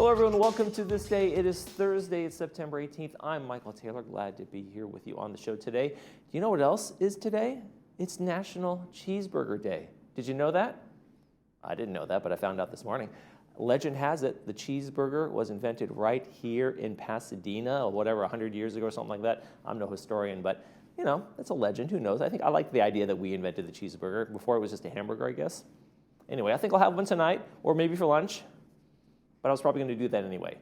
Hello everyone, welcome to This Day. It is Thursday, it's September 18th. I'm Michael Taylor, glad to be here with you on the show today. Do you know what else is today? It's National Cheeseburger Day. Did you know that? I didn't know that, but I found out this morning. Legend has it, the cheeseburger was invented right here in Pasadena, or whatever, 100 years ago or something like that. I'm no historian, but you know, it's a legend, who knows? I like the idea that we invented the cheeseburger. Before it was just a hamburger, I guess. Anyway, I think I'll have one tonight, or maybe for lunch. But I was probably going to do that anyway.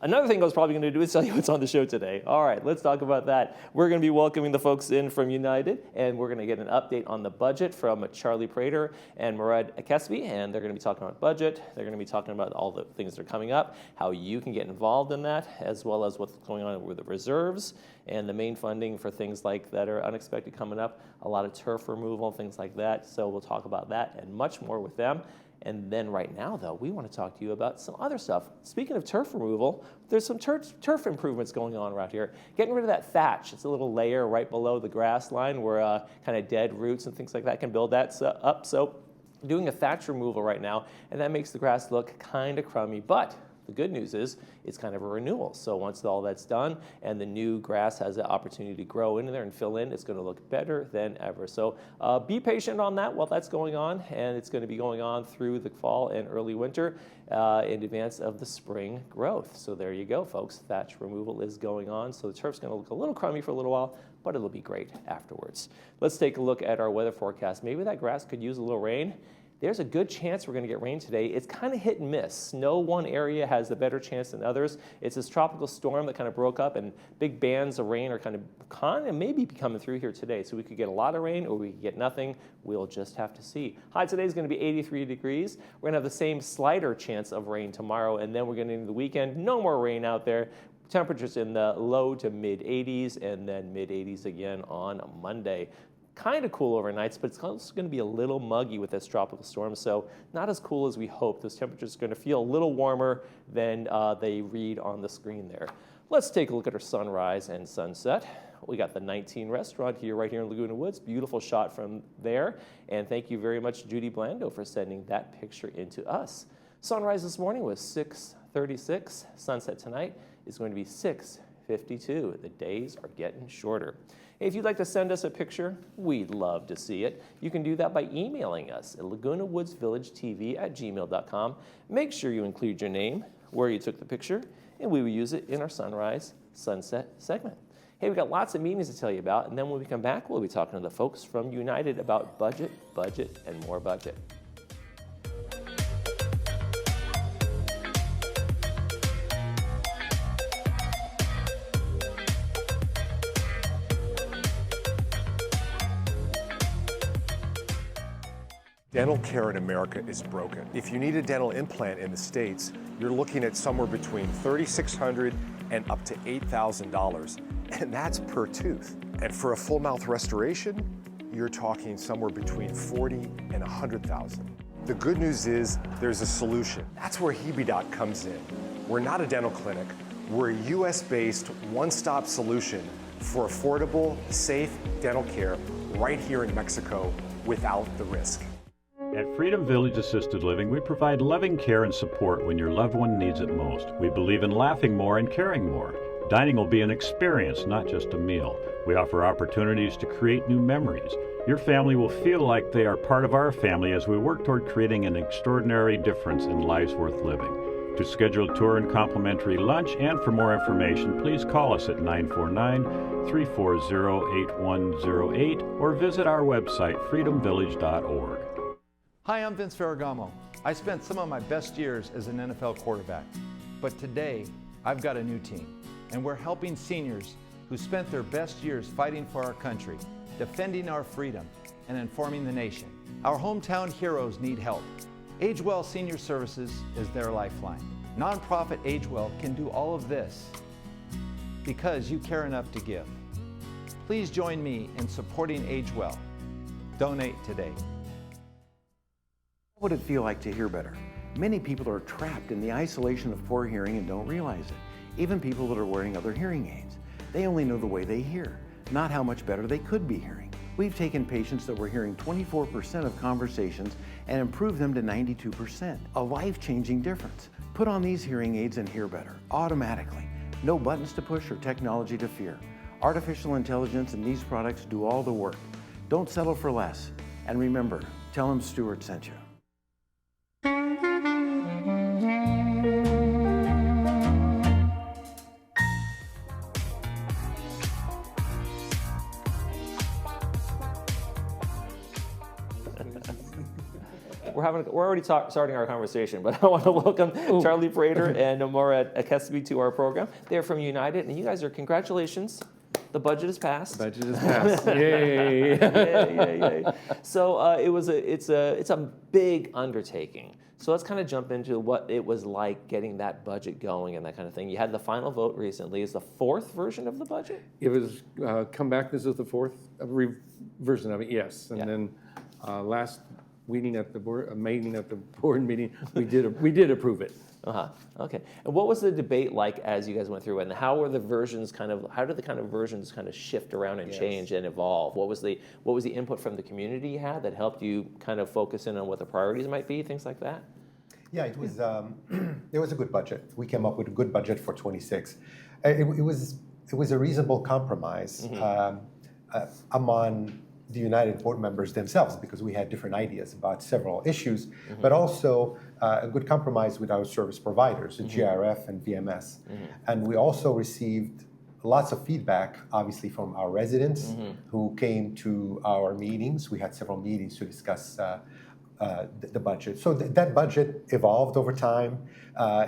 Another thing I was probably going to do is tell you what's on the show today. All right, let's talk about that. We're going to be welcoming the folks in from United, and we're going to get an update on the budget from Charlie Prater and Murad Kesby, and they're going to be talking about budget. They're going to be talking about all the things that are coming up, how you can get involved in that, as well as what's going on with the reserves and the main funding for things like that are unexpected coming up, a lot of turf removal, things like that. So we'll talk about that and much more with them. And then right now, though, we want to talk to you about some other stuff. Speaking of turf removal, there's some turf improvements going on around here. Getting rid of that thatch. It's a little layer right below the grass line where kind of dead roots and things like that can build that up. So doing a thatch removal right now, and that makes the grass look kind of crummy. But the good news is it's kind of a renewal. So once all that's done and the new grass has the opportunity to grow into there and fill in, it's going to look better than ever. So be patient on that while that's going on, and it's going to be going on through the fall and early winter in advance of the spring growth. So there you go, folks. Thatch removal is going on. So the turf's going to look a little crummy for a little while, but it'll be great afterwards. Let's take a look at our weather forecast. Maybe that grass could use a little rain. There's a good chance we're going to get rain today. It's kind of hit and miss. No one area has a better chance than others. It's this tropical storm that kind of broke up, and big bands of rain are kind of maybe coming through here today. So we could get a lot of rain or we could get nothing. We'll just have to see. High today is going to be 83 degrees. We're going to have the same slighter chance of rain tomorrow, and then we're getting into the weekend. No more rain out there. Temperatures in the low to mid 80s, and then mid 80s again on Monday. Kind of cool overnights, but it's also going to be a little muggy with this tropical storm, so not as cool as we hope. Those temperatures are going to feel a little warmer than they read on the screen there. Let's take a look at our sunrise and sunset. We got the 19 restaurant here, right here in Laguna Woods. Beautiful shot from there, and thank you very much, Judy Blando, for sending that picture into us. Sunrise this morning was 6:36. Sunset tonight is going to be 6:52. The days are getting shorter. If you'd like to send us a picture, we'd love to see it. You can do that by emailing us at lagunawoodsvillagetv@gmail.com. Make sure you include your name, where you took the picture, and we will use it in our sunrise sunset segment. Hey, we've got lots of meetings to tell you about, and then when we come back, we'll be talking to the folks from United about budget, and more budget. Dental care in America is broken. If you need a dental implant in the States, you're looking at somewhere between $3,600 and up to $8,000, and that's per tooth. And for a full mouth restoration, you're talking somewhere between $40,000 and $100,000. The good news is there's a solution. That's where HebeDoc comes in. We're not a dental clinic. We're a US-based one-stop solution for affordable, safe dental care right here in Mexico without the risk. At Freedom Village Assisted Living, we provide loving care and support when your loved one needs it most. We believe in laughing more and caring more. Dining will be an experience, not just a meal. We offer opportunities to create new memories. Your family will feel like they are part of our family as we work toward creating an extraordinary difference in lives worth living. To schedule a tour and complimentary lunch and for more information, please call us at 949-340-8108 or visit our website, freedomvillage.org. Hi, I'm Vince Ferragamo. I spent some of my best years as an NFL quarterback, but today I've got a new team, and we're helping seniors who spent their best years fighting for our country, defending our freedom, and informing the nation. Our hometown heroes need help. AgeWell Senior Services is their lifeline. Nonprofit AgeWell can do all of this because you care enough to give. Please join me in supporting AgeWell. Donate today. What would it feel like to hear better? Many people are trapped in the isolation of poor hearing and don't realize it. Even people that are wearing other hearing aids. They only know the way they hear, not how much better they could be hearing. We've taken patients that were hearing 24% of conversations and improved them to 92%. A life-changing difference. Put on these hearing aids and hear better, automatically. No buttons to push or technology to fear. Artificial intelligence and these products do all the work. Don't settle for less. And remember, tell them Stuart sent you. We're already starting our conversation, but I want to welcome Charlie Prater and Nomura Akesby to our program. They're from United, and you guys are, congratulations. The budget is passed. Budget is passed. Yay! Yay. So it's a big undertaking. So let's kind of jump into what it was like getting that budget going and that kind of thing. You had the final vote recently. Is the fourth version of the budget? It was come back. This is the fourth version of it. Yes, and then last meeting at the board meeting, we did approve it. Okay. And what was the debate like as you guys went through it? And how were the versions how did the kind of versions kind of shift around and change and evolve? What was the input from the community you had that helped you kind of focus in on what the priorities might be, things like that? Yeah, it was it was a good budget. We came up with a good budget for 26. It was a reasonable compromise among the United board members themselves, because we had different ideas about several issues, but also a good compromise with our service providers, the GRF and VMS. And we also received lots of feedback, obviously, from our residents who came to our meetings. We had several meetings to discuss the budget. So that budget evolved over time,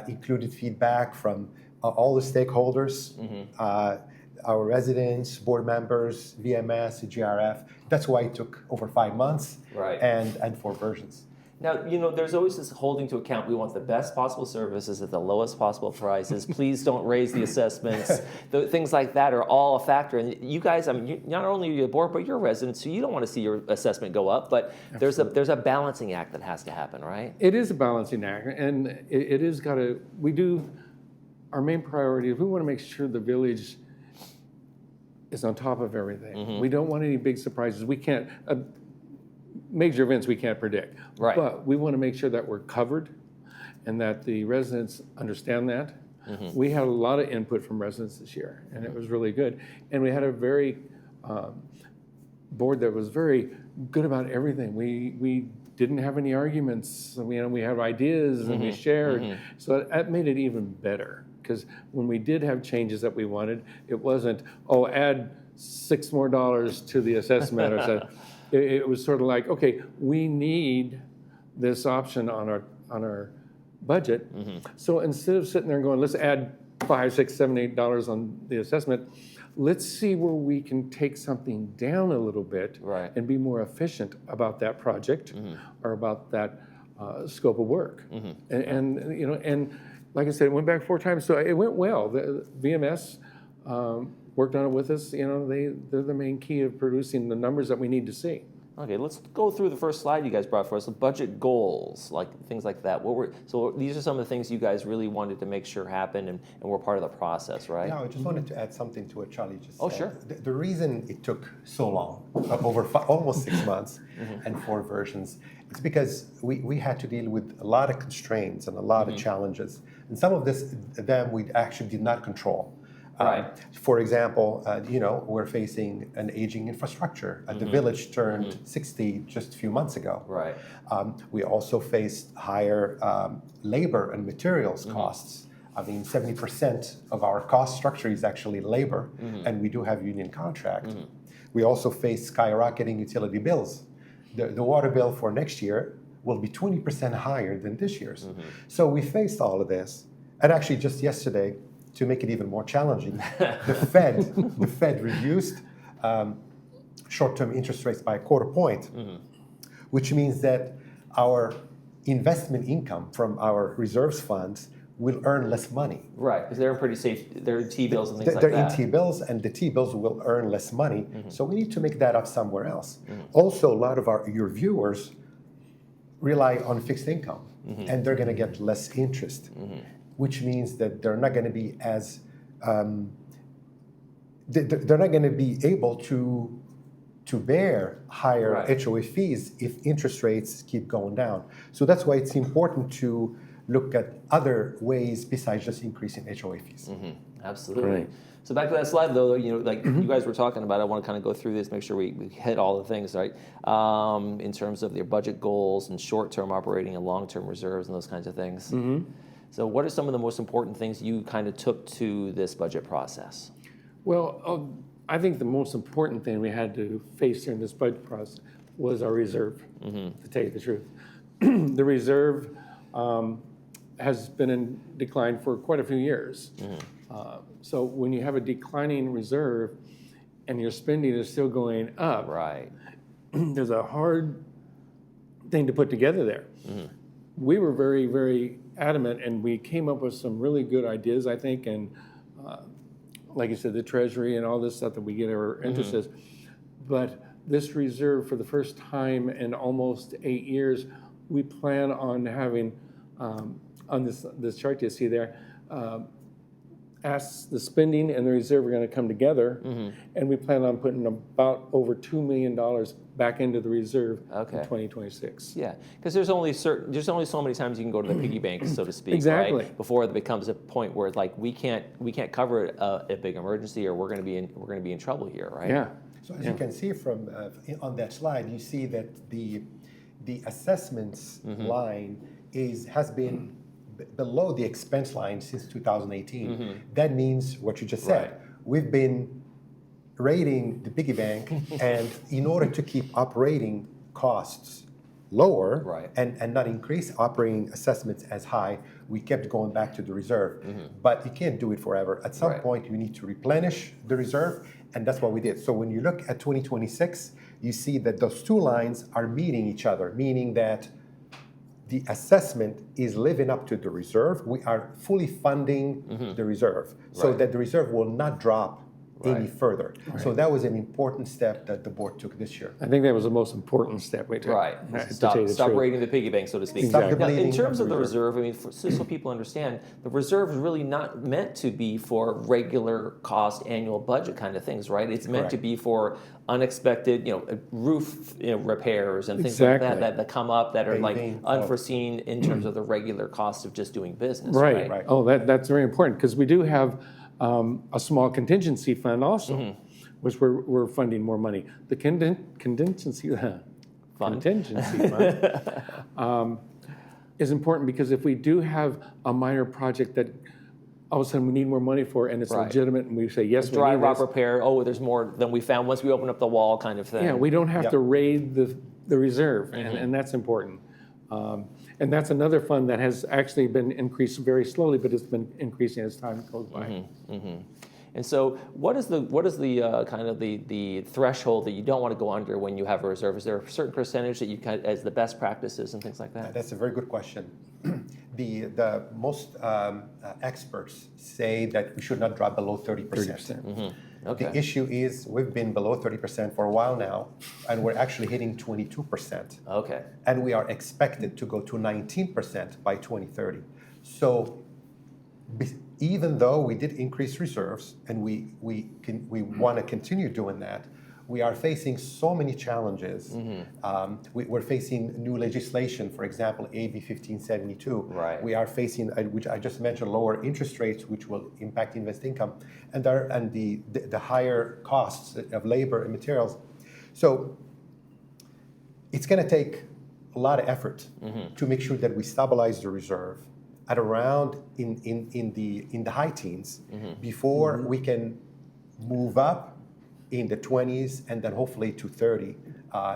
included feedback from all the stakeholders, our residents, board members, VMS, GRF. That's why it took over 5 months and 4 versions. Now, there's always this holding to account. We want the best possible services at the lowest possible prices. Please don't raise the assessments. Things like that are all a factor. And you guys, not only are you a board, but you're residents, so you don't want to see your assessment go up. But there's a balancing act that has to happen, right? It is a balancing act, and it is got to. Our main priority is we want to make sure the village is on top of everything. We don't want any big surprises. We can't. Major events we can't predict, but we want to make sure that we're covered and that the residents understand that. We had a lot of input from residents this year, and it was really good. And we had a very board that was very good about everything. We didn't have any arguments. We had ideas and we shared. So that made it even better, because when we did have changes that we wanted, it wasn't, add $6 more to the assessment or something. It was sort of like, okay, we need this option on our budget. So instead of sitting there and going, let's add $5, $6, $7, $8 on the assessment, let's see where we can take something down a little bit and be more efficient about that project or about that scope of work. And like I said, it went back 4 times, so it went well. The VMS worked on it with us. They're the main key of producing the numbers that we need to see. Okay, let's go through the first slide you guys brought for us, the budget goals, like things like that. So these are some of the things you guys really wanted to make sure happened and were part of the process, right? Yeah, I just wanted to add something to what Charlie just said. Oh, sure. The reason it took so long, over almost 6 months and 4 versions, it's because we had to deal with a lot of constraints and a lot of challenges. And some of them we actually did not control. For example, we're facing an aging infrastructure. The village turned 60 just a few months ago. We also faced higher labor and materials costs. 70% of our cost structure is actually labor, and we do have union contract. We also face skyrocketing utility bills. The water bill for next year will be 20% higher than this year's. So we faced all of this. And actually just yesterday, to make it even more challenging, the Fed reduced short-term interest rates by 1/4 point, which means that our investment income from our reserves funds will earn less money. Right, because they're pretty safe. They're T-bills and things like they're that. They're in T-bills, and the T-bills will earn less money. So we need to make that up somewhere else. Also, a lot of your viewers rely on fixed income, and they're going to get less interest. Which means that they're not going to be as they're not going to be able to bear higher HOA fees if interest rates keep going down. So that's why it's important to look at other ways besides just increasing HOA fees. Absolutely. Right. So back to that slide, though, like you guys were talking about, I want to kind of go through this, make sure we hit all the things, right? In terms of their budget goals and short-term operating and long-term reserves and those kinds of things. So what are some of the most important things you kind of took to this budget process? Well, I think the most important thing we had to face during this budget process was our reserve, to tell you the truth. The reserve has been in decline for quite a few years. So when you have a declining reserve and your spending is still going up, Right. there's a hard thing to put together there. We were very, very adamant, and we came up with some really good ideas, I think, and like you said, the Treasury and all this stuff that we get our interest is. But this reserve, for the first time in almost 8 years, we plan on having, on this chart you see there, as the spending and the reserve are going to come together, and we plan on putting about over $2 million back into the reserve in 2026. Yeah, because there's only so many times you can go to the piggy bank, so to speak, Exactly. right? Before it becomes a point where it's like we can't cover a big emergency, or we're going to be in trouble here, right? Yeah. So as you can see from on that slide, you see that the assessments line has been below the expense line since 2018. That means what you just said. We've been raiding the piggy bank, and in order to keep operating costs lower and not increase operating assessments as high, we kept going back to the reserve. But you can't do it forever. At some point, you need to replenish the reserve, and that's what we did. So when you look at 2026, you see that those two lines are meeting each other, meaning that the assessment is living up to the reserve. We are fully funding the reserve so that the reserve will not drop any further. So that was an important step that the board took this year. I think that was the most important step we took. Right. to Stop tell you the truth. raiding the piggy bank, so to speak. Stop the Now, in bleeding terms of of the the reserve, I mean, so people understand, the reserve is really not meant to be for regular cost annual budget kind of things, right? It's meant to be for unexpected, roof repairs and things like that come up that are like unforeseen in terms of the regular cost of just doing business. Right. Oh, that's very important, because we do have a small contingency fund also, which we're funding more money. The contingency fund is important, because if we do have a minor project that all of a sudden we need more money for, and it's legitimate, and we say, yes, we Dry need rock this. repair, there's more than we found once we open up the wall kind of thing. Yeah, we don't have to raid the reserve, and that's important. And that's another fund that has actually been increased very slowly, but it's been increasing as time goes by. And so, what is the kind of the threshold that you don't want to go under when you have a reserve? Is there a certain percentage that you as the best practices and things like that? That's a very good question. The most experts say that we should not drop below 30%. The issue is we've been below 30% for a while now, and we're actually hitting 22%. Okay. And we are expected to go to 19% by 2030. So even though we did increase reserves, and we want to continue doing that, we are facing so many challenges. We're facing new legislation, for example, AB 1572. Right. We are facing, which I just mentioned, lower interest rates, which will impact invest income, and the higher costs of labor and materials. So it's going to take a lot of effort to make sure that we stabilize the reserve at around in the high teens before we can move up in the 20s, and then hopefully to 30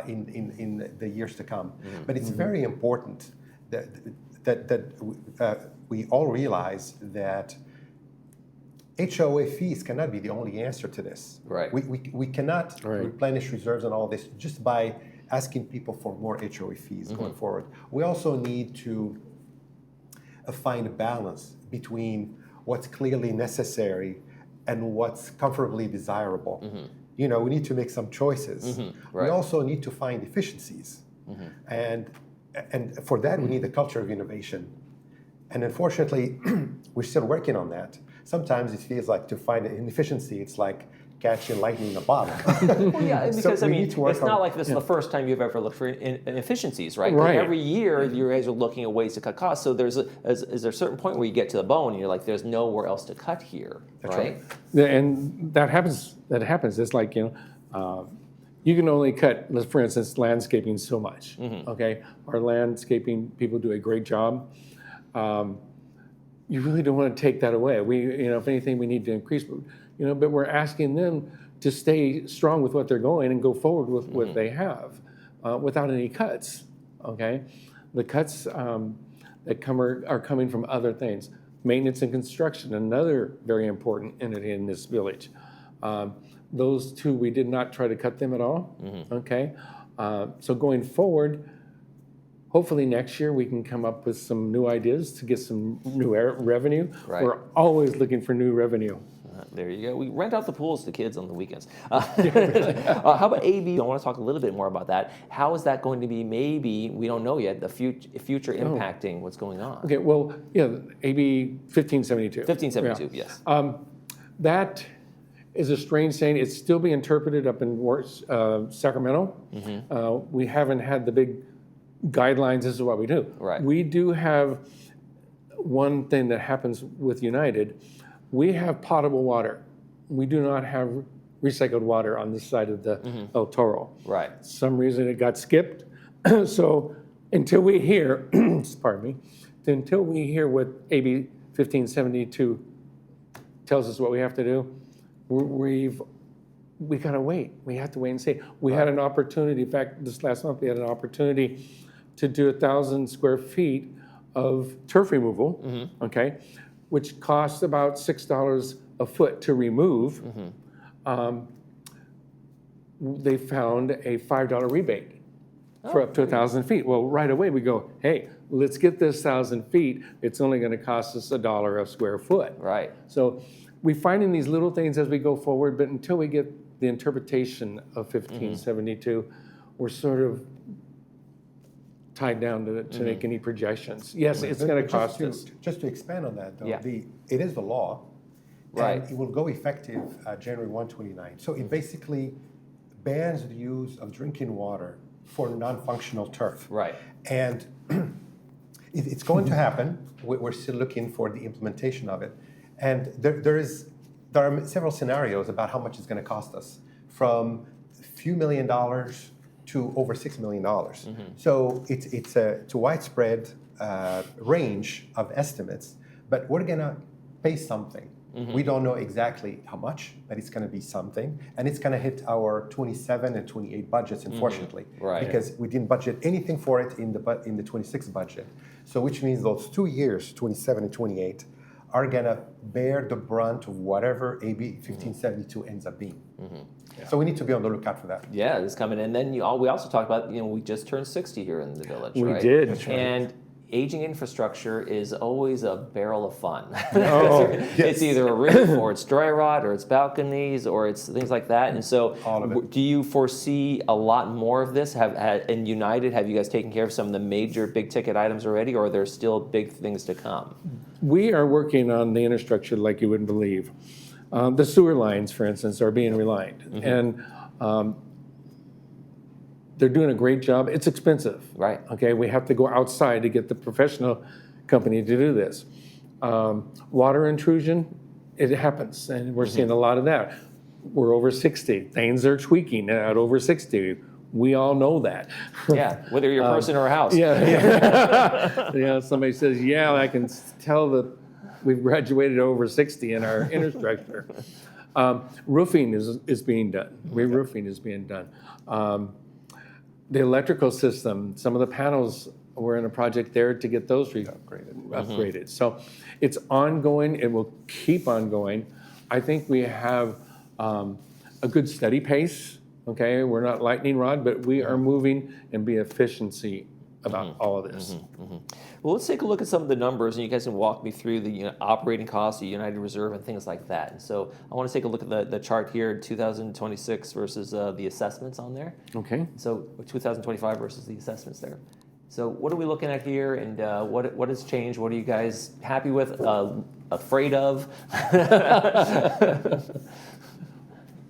in the years to come. But it's very important that we all realize that HOA fees cannot be the only answer to this. Right. We cannot replenish reserves and all this just by asking people for more HOA fees going forward. We also need to find a balance between what's clearly necessary and what's comfortably desirable. We need to make some choices. We also need to find efficiencies. And for that, we need a culture of innovation. And unfortunately, we're still working on that. Sometimes it feels like to find an efficiency, it's like catching lightning in a bottle. Well, yeah, because So I we mean, need to work it's not on- like this is the first time you've ever looked for inefficiencies, right? 'Cause Right. every year, you guys are looking at ways to cut costs. So is there a certain point where you get to the bone and you're like, there's nowhere else to cut here, right? Yeah, and that happens. It's like, you can only cut, for instance, landscaping so much. Okay, our landscaping people do a great job. You really don't want to take that away. If anything, we need to increase. But we're asking them to stay strong with what they're going and go forward with what they have, without any cuts. Okay, the cuts that are coming from other things. Maintenance and construction, another very important entity in this village. Those two, we did not try to cut them at all. Okay, so going forward, hopefully next year we can come up with some new ideas to get some new revenue. Right. We're always looking for new revenue. There you go. We rent out the pools to kids on the weekends. How about AB? I want to talk a little bit more about that. How is that going to be, maybe, we don't know yet, the future impacting what's going on? Okay, well, AB 1572. 1572, yes. That is a strange saying. It's still being interpreted up in Sacramento. We haven't had the big guidelines. This is what we do. Right. We do have one thing that happens with United. We have potable water. We do not have recycled water on this side of the El Toro. Right. Some reason it got skipped. So until we hear, pardon me, until we hear what AB 1572 tells us what we have to do, we gotta wait. We have to wait and see. We had an opportunity. In fact, this last month we had an opportunity to do 1,000 square feet of turf removal. Okay, which costs about $6 a foot to remove. They found a $5 rebate for up to 1,000 feet. Well, right away we go, hey, let's get this 1,000 feet. It's only going to cost us $1 a square foot. Right. So we're finding these little things as we go forward, but until we get the interpretation of 1572, we're sort of tied down to make any projections. Yes, it's going to cost us. Just to expand on that, though, Yeah. it is the law, Right. and it will go effective January 129. So it basically bans the use of drinking water for non-functional turf. Right. And it's going to happen. We're still looking for the implementation of it. And there are several scenarios about how much it's going to cost us, from a few $1 million to over $6 million. So it's a widespread range of estimates, but we're going to pay something. We don't know exactly how much, but it's going to be something, and it's going to hit our 27 and 28 budgets, unfortunately, Right. because we didn't budget anything for it in the 26 budget. So which means those 2 years, 27 and 28, are going to bear the brunt of whatever AB 1572 ends up being. So we need to be on the lookout for that. Yeah, it's coming. And then we also talked about, we just turned 60 here in the village, We right? did. That's right. And aging infrastructure is always a barrel of fun. Oh, It's either a roof, or it's dry rot, or it's balconies, or it's things like that. And so All of it. do you foresee a lot more of this? In United, have you guys taken care of some of the major big ticket items already, or are there still big things to come? We are working on the infrastructure like you wouldn't believe. The sewer lines, for instance, are being relined. And they're doing a great job. It's expensive. Right. Okay, we have to go outside to get the professional company to do this. Water intrusion, it happens, and we're seeing a lot of that. We're over 60. Things are tweaking at over 60. We all know that. Yeah, whether you're a person or a house. Yeah. Somebody says, yeah, I can tell that we've graduated over 60 in our infrastructure. Roofing is being done. Re-roofing is being done. The electrical system, some of the panels, we're in a project there to get those upgraded. So it's ongoing. It will keep on going. I think we have a good steady pace. Okay, we're not lightning rod, but we are moving and be efficiency about all of this. Well, let's take a look at some of the numbers, and you guys can walk me through the operating costs, the United Reserve, and things like that. And so I want to take a look at the chart here, 2026 versus the assessments on there. Okay. So 2025 versus the assessments there. So what are we looking at here, and what has changed? What are you guys happy with, afraid of?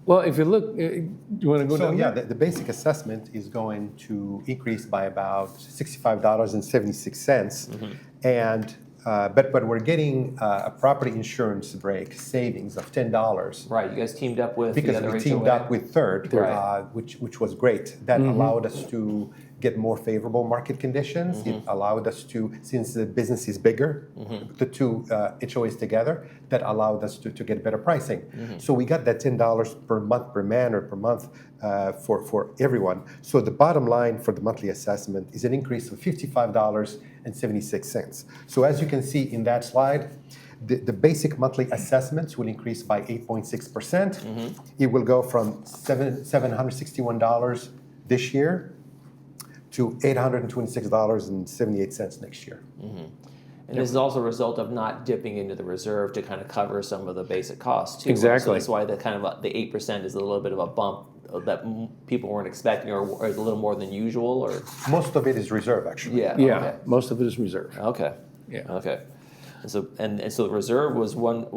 Well, if you look, do you want to go So down yeah, there? the basic assessment is going to increase by about $65.76, and but we're getting a property insurance break savings of $10. Right, you guys teamed up with the Because other we teamed HOA? up with Third, Right. which was great. That allowed us to get more favorable market conditions. It allowed us to, since the business is bigger, the two HOAs together, that allowed us to get better pricing. So we got that $10 per month per man or per month for everyone. So the bottom line for the monthly assessment is an increase of $55.76. So as you can see in that slide, the basic monthly assessments will increase by 8.6%. It will go from $761 this year to $826.78 next year. And this is also a result of not dipping into the reserve to kind of cover some of the basic costs too. Exactly. So that's why the kind of the 8% is a little bit of a bump that people weren't expecting, or is a little more than usual, or Most of it is reserve, actually. yeah. Yeah, Okay. most of it is reserved. Okay. Yeah. Okay. And so the reserve was one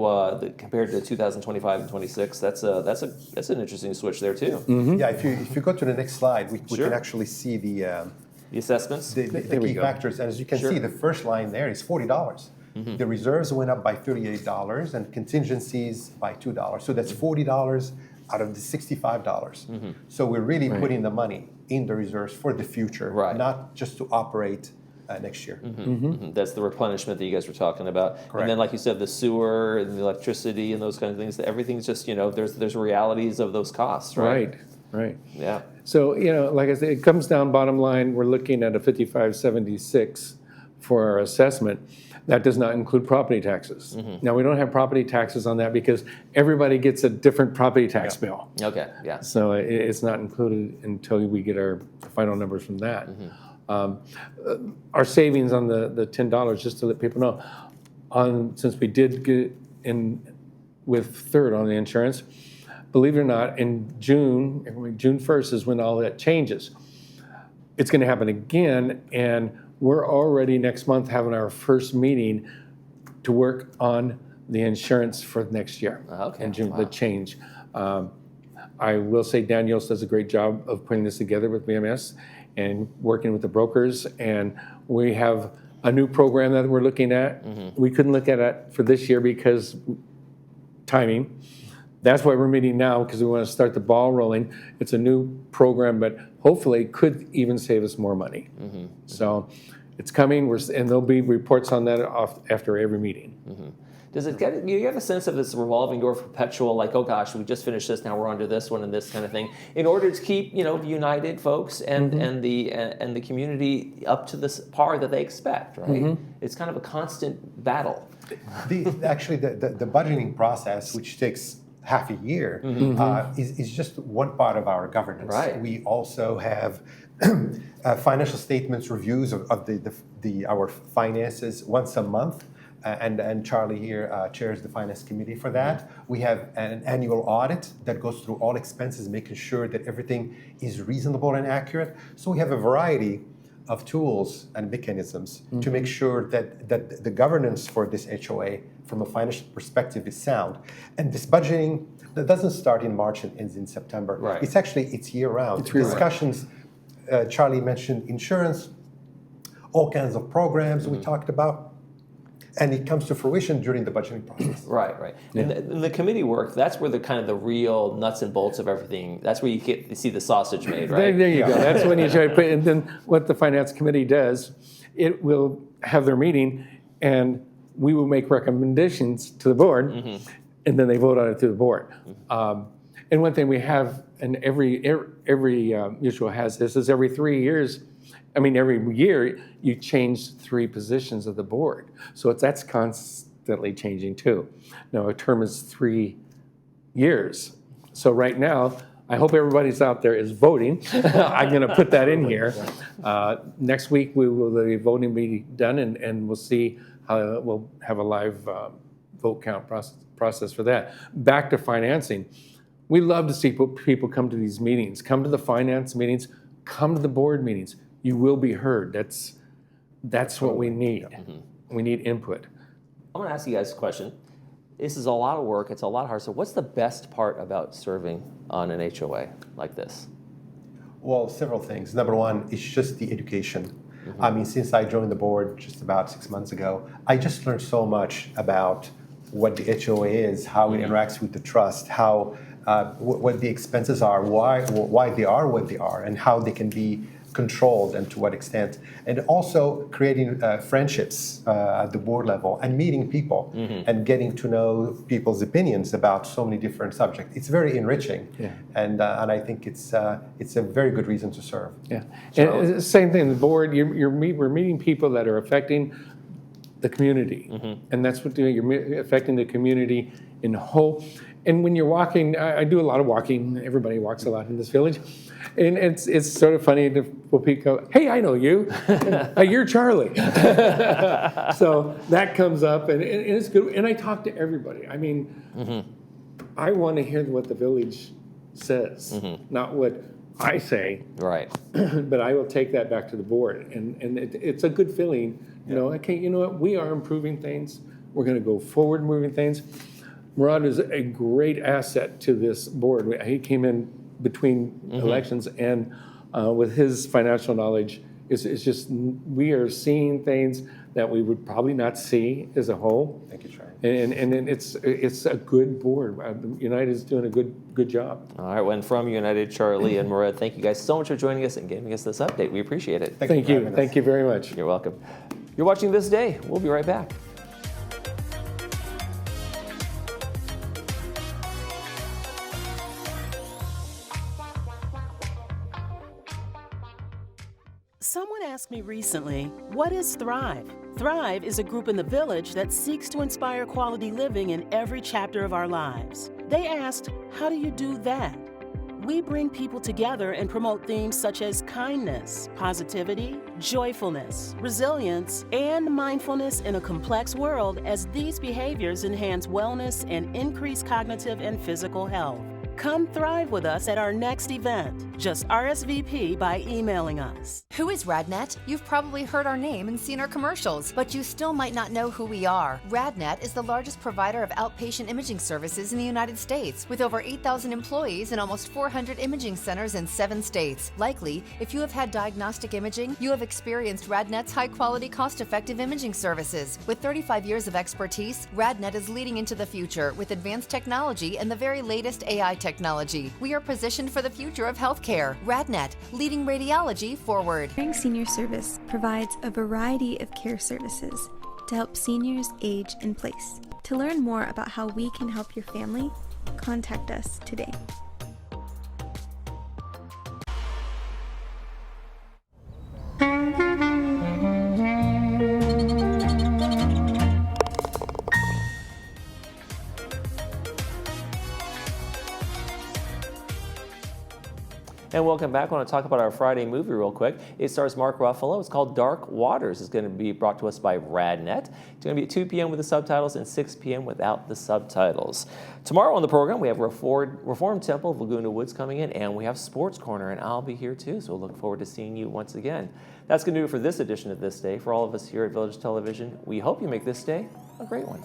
compared to 2025 and 26. That's an interesting switch there too. Yeah, if you go to the next slide, we Sure. can actually see the assessments. the we key go. factors. And as you can Sure. see, the first line there is $40. The reserves went up by $38 and contingencies by $2. So that's $40 out of the $65. So we're really putting the money in the reserves for the future, Right. not just to operate next year. That's the replenishment that you guys were talking about. Correct. And then, like you said, the sewer and the electricity and those kinds of things. That everything's just there's realities of those costs, right? Right. Yeah. So, like I said, it comes down bottom line, we're looking at a 55.76 for our assessment. That does not include property taxes. Now, we don't have property taxes on that because everybody gets a different property tax bill. Okay. Yeah. So it's not included until we get our final numbers from that. Our savings on the $10, just to let people know, since we did get in with Third on the insurance, believe it or not, in June 1st is when all that changes. It's going to happen again, and we're already next month having our first meeting to work on the insurance for next year. Okay, In June, wow. the change. I will say Daniels does a great job of putting this together with BMS and working with the brokers, and we have a new program that we're looking at. We couldn't look at it for this year because timing. That's why we're meeting now, because we want to start the ball rolling. It's a new program, but hopefully could even save us more money. So it's coming, and there'll be reports on that after every meeting. Does it get you have a sense of this revolving door perpetual, like, oh gosh, we just finished this, now we're on to this one and this kind of thing, in order to keep united folks and the community up to this par that they expect, right? It's kind of a constant battle. Actually, the budgeting process, which takes half a year, is just one part of our governance. Right. We also have financial statements reviews of our finances once a month. And Charlie here chairs the finance committee for that. We have an annual audit that goes through all expenses, making sure that everything is reasonable and accurate. So we have a variety of tools and mechanisms to make sure that the governance for this HOA from a financial perspective is sound. And this budgeting, that doesn't start in March and ends in September. Right. It's year round. It's year-round. Discussions, Charlie mentioned insurance, all kinds of programs we talked about. And it comes to fruition during the budgeting process. Right. And the committee work, that's where the kind of the real nuts and bolts of everything, that's where you see the sausage made, right? There you go. That's when you try to put, and then what the finance committee does, it will have their meeting, and we will make recommendations to the board, and then they vote on it through the board. And one thing we have, and every mutual has this, is every 3 years, every year you change 3 positions of the board. So that's constantly changing too. Now, a term is 3 years. So right now, I hope everybody's out there is voting. I'm going to put that in here. Next week, the voting be done, and we'll see how we'll have a live vote count process for that. Back to financing. We love to see people come to these meetings, come to the finance meetings, come to the board meetings. You will be heard. That's what we need. We need input. I'm going to ask you guys a question. this is a lot of work. It's a lot hard. So what's the best part about serving on an HOA like this? Well, several things. Number one, it's just the education. I mean, since I joined the board just about 6 months ago, I just learned so much about what the HOA is, how it interacts with the trust, how what the expenses are, why they are what they are, and how they can be controlled and to what extent, and also creating friendships at the board level and meeting people and getting to know people's opinions about so many different subjects. It's very enriching, and I think it's a very good reason to serve. Yeah, and same thing. The board, we're meeting people that are affecting the community, and that's what you're affecting the community in whole. And when you're walking, I do a lot of walking. Everybody walks a lot in this village. And it's sort of funny to people go, hey, I know you. You're Charlie. So that comes up, and it's good. And I talk to everybody. I mean, I want to hear what the village says, not what I say. Right. But I will take that back to the board. And it's a good feeling. You know, okay, you know what? We are improving things. We're going to go forward moving things. Murad is a great asset to this board. He came in between elections, and with his financial knowledge, it's just we are seeing things that we would probably not see as a whole. Thank you, Charlie. And it's a good board. United is doing a good job. All right, well, from United, Charlie and Murad, thank you guys so much for joining us and giving us this update. We appreciate it. Thank you. Thank you very much. You're welcome. You're watching This Day. We'll be right back. Someone asked me recently, what is Thrive? Thrive is a group in the village that seeks to inspire quality living in every chapter of our lives. They asked, how do you do that? We bring people together and promote themes such as kindness, positivity, joyfulness, resilience, and mindfulness in a complex world, as these behaviors enhance wellness and increase cognitive and physical health. Come thrive with us at our next event. Just RSVP by emailing us. Who is RadNet? You've probably heard our name and seen our commercials, but you still might not know who we are. RadNet is the largest provider of outpatient imaging services in the United States, with over 8,000 employees and almost 400 imaging centers in 7 states. Likely, if you have had diagnostic imaging, you have experienced RadNet's high-quality, cost-effective imaging services. With 35 years of expertise, RadNet is leading into the future with advanced technology and the very latest AI technology. We are positioned for the future of healthcare. RadNet, leading radiology forward. Caring Senior Service provides a variety of care services to help seniors age in place. To learn more about how we can help your family, contact us today. And welcome back. I want to talk about our Friday movie real quick. It stars Mark Ruffalo. It's called Dark Waters. It's going to be brought to us by RadNet. It's going to be at 2 p.m. with the subtitles and 6 p.m. without the subtitles. Tomorrow on the program, we have Reformed Temple of Laguna Woods coming in, and we have Sports Corner, and I'll be here too, so we'll look forward to seeing you once again. That's going to do it for this edition of This Day. For all of us here at Village Television, we hope you make this day a great one.